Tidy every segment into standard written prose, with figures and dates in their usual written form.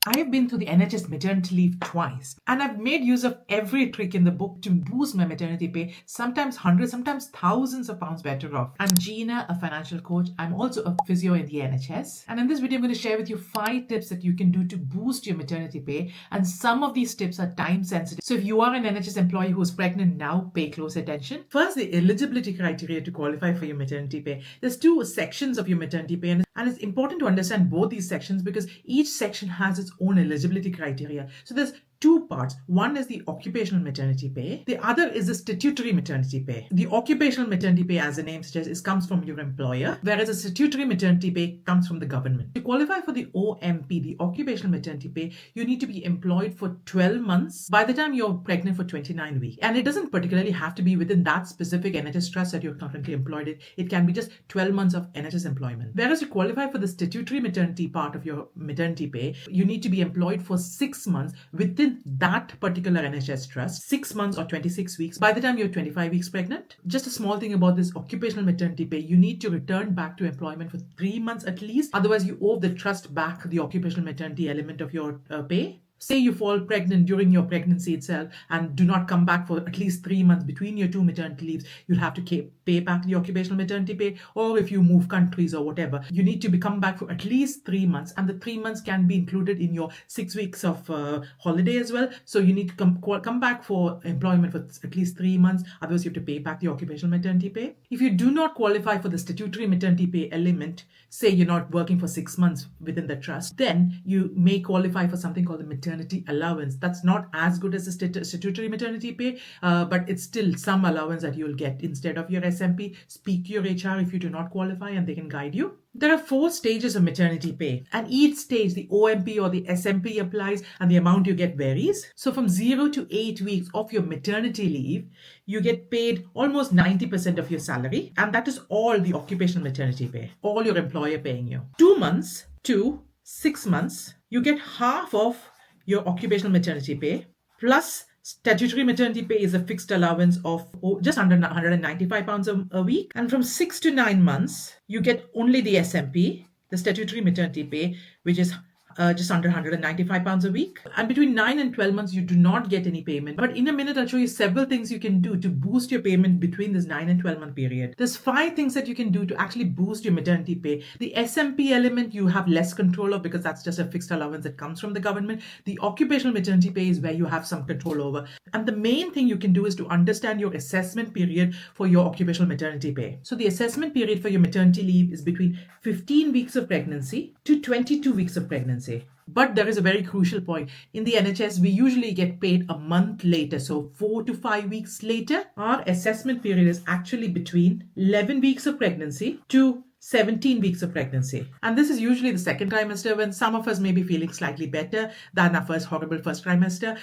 I have been through the NHS maternity leave twice, and I've made use of every trick in the book to boost my maternity pay, sometimes hundreds, sometimes thousands of pounds better off. I'm Jeena, a financial coach. I'm also a physio in the NHS. And in this video, I'm going to share with you 5 tips that you can do to boost your maternity pay. And some of these tips are time sensitive. So if you are an NHS employee who's pregnant now, pay close attention. First, the eligibility criteria to qualify for your maternity pay. There's 2 sections of your maternity pay, and it's important to understand both these sections because each section has its own eligibility criteria. So there's 2 parts. One is the occupational maternity pay. The other is the statutory maternity pay. The occupational maternity pay, as the name suggests, comes from your employer, whereas the statutory maternity pay comes from the government. To qualify for the OMP, the occupational maternity pay, you need to be employed for 12 months by the time you're pregnant for 29 weeks. And it doesn't particularly have to be within that specific NHS trust that you're currently employed in. It can be just 12 months of NHS employment. Whereas to qualify for the statutory maternity part of your maternity pay, you need to be employed for 6 months within that particular NHS trust, 6 months or 26 weeks by the time you're 25 weeks pregnant. Just a small thing about this occupational maternity pay, you need to return back to employment for 3 months at least. Otherwise, you owe the trust back the occupational maternity element of your pay. Say you fall pregnant during your pregnancy itself and do not come back for at least 3 months between your 2 maternity leaves, you'll have to pay back the occupational maternity pay. Or if you move countries or whatever, you need to come back for at least 3 months, and the 3 months can be included in your 6 weeks of holiday as well. So you need to come back for employment for at least 3 months. Otherwise, you have to pay back the occupational maternity pay. If you do not qualify for the statutory maternity pay element, say you're not working for 6 months within the trust, then you may qualify for something called the maternity allowance. That's not as good as the statutory maternity pay, but it's still some allowance that you'll get instead of your SMP. Speak to your HR if you do not qualify and they can guide you. There are 4 stages of maternity pay, and each stage, the OMP or the SMP applies, and the amount you get varies. So from 0 to 8 weeks of your maternity leave, you get paid almost 90% of your salary, and that is all the occupational maternity pay, all your employer paying you. 2 months to 6 months, you get half of your occupational maternity pay, plus statutory maternity pay is a fixed allowance of just under £195 a week. And from 6 to 9 months, you get only the SMP, the statutory maternity pay, which is just under £195 a week. And between 9 and 12 months, you do not get any payment. But in a minute, I'll show you several things you can do to boost your payment between this 9 and 12 month period. There's 5 things that you can do to actually boost your maternity pay. The SMP element, you have less control of because that's just a fixed allowance that comes from the government. The occupational maternity pay is where you have some control over. And the main thing you can do is to understand your assessment period for your occupational maternity pay. So the assessment period for your maternity leave is between 15 weeks of pregnancy to 22 weeks of pregnancy. But there is a very crucial point. In the NHS, we usually get paid a month later. So 4 to 5 weeks later, our assessment period is actually between 11 weeks of pregnancy to 17 weeks of pregnancy. And this is usually the second trimester when some of us may be feeling slightly better than our horrible first trimester.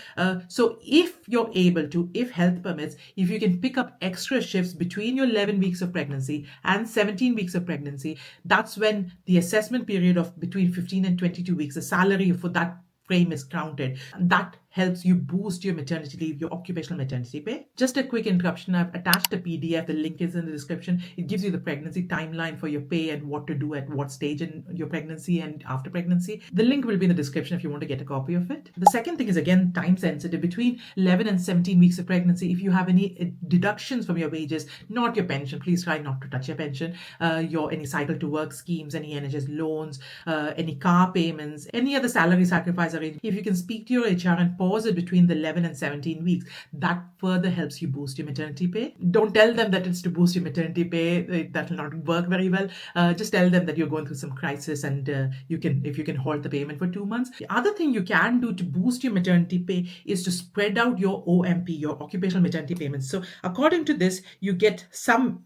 So if you're able to, if health permits, if you can pick up extra shifts between your 11 weeks of pregnancy and 17 weeks of pregnancy, that's when the assessment period of between 15 and 22 weeks, the salary for that frame is counted. And that helps you boost your maternity leave, your occupational maternity pay. Just a quick interruption. I've attached a PDF. The link is in the description. It gives you the pregnancy timeline for your pay and what to do at what stage in your pregnancy and after pregnancy. The link will be in the description if you want to get a copy of it. The second thing is, again, time sensitive. Between 11 and 17 weeks of pregnancy, if you have any deductions from your wages, not your pension, please try not to touch your pension, any cycle to work schemes, any NHS loans, any car payments, any other salary sacrifice arrangement. If you can speak to your HR and pause it between the 11 and 17 weeks, that further helps you boost your maternity pay. Don't tell them that it's to boost your maternity pay. That will not work very well. Just tell them that you're going through some crisis and if you can hold the payment for 2 months. The other thing you can do to boost your maternity pay is to spread out your OMP, your occupational maternity payments. So according to this, you get some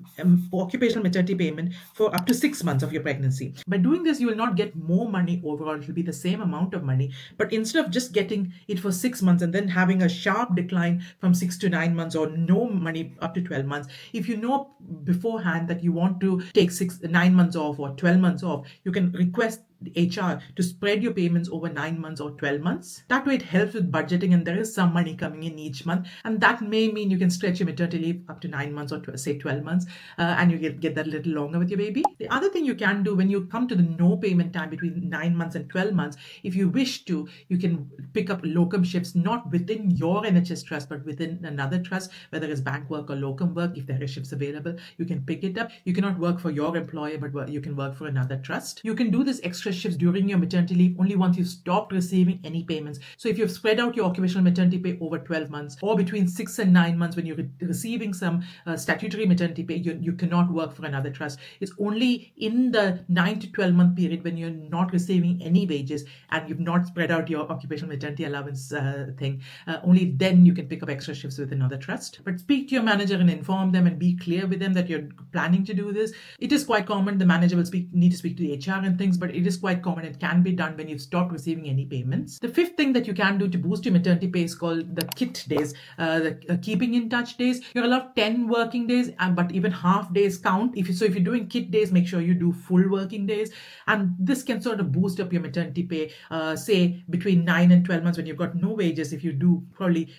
occupational maternity payment for up to 6 months of your pregnancy. By doing this, you will not get more money overall. It will be the same amount of money. But instead of just getting it for 6 months and then having a sharp decline from 6 to 9 months or no money up to 12 months, if you know beforehand that you want to take 9 months off or 12 months off, you can request the HR to spread your payments over 9 months or 12 months. That way it helps with budgeting and there is some money coming in each month, and that may mean you can stretch your maternity leave up to 9 months or say 12 months, and you get that a little longer with your baby. The other thing you can do when you come to the no payment time between 9 months and 12 months, if you wish to, you can pick up locum shifts not within your NHS trust but within another trust, whether it's bank work or locum work. If there are shifts available, you can pick it up. You cannot work for your employer, but you can work for another trust. You can do this extra shifts during your maternity leave only once you've stopped receiving any payments. So if you've spread out your occupational maternity pay over 12 months or between 6 and 9 months when you're receiving some statutory maternity pay, you cannot work for another trust. It's only in the 9 to 12 month period when you're not receiving any wages and you've not spread out your occupational maternity allowance thing, only then you can pick up extra shifts with another trust. But speak to your manager and inform them and be clear with them that you're planning to do this. It is quite common. The manager will need to speak to the HR and things, but it is quite common. It can be done when you've stopped receiving any payments. The fifth thing that you can do to boost your maternity pay is called the KIT days, the keeping in touch days. You're allowed 10 working days, but even half days count. If you're doing KIT days, make sure you do full working days, and this can sort of boost up your maternity pay. Say between 9 and 12 months when you've got no wages, if you do probably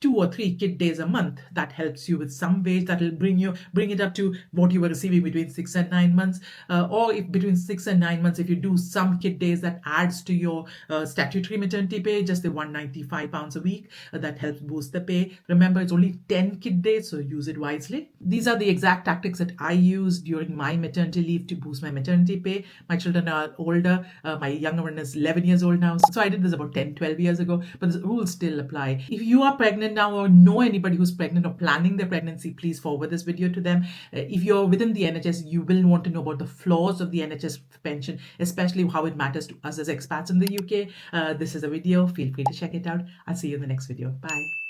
2 or 3 KIT days a month, that helps you with some wage. That will bring it up to what you were receiving between 6 and 9 months, or if between 6 and 9 months, if you do some KIT days, that adds to your statutory maternity pay, just the £195 a week. That helps boost the pay. Remember, it's only 10 KIT days, so use it wisely. These are the exact tactics that I used during my maternity leave to boost my maternity pay. My children are older. My younger one is 11 years old now, so I did this about 10-12 years ago, but the rules still apply. If you are pregnant now or know anybody who's pregnant or planning their pregnancy, please forward this video to them. If you're within the NHS, you will want to know about the flaws of the NHS pension, especially how it matters to us as expats in the UK. This is a video. Feel free to check it out. I'll see you in the next video. Bye.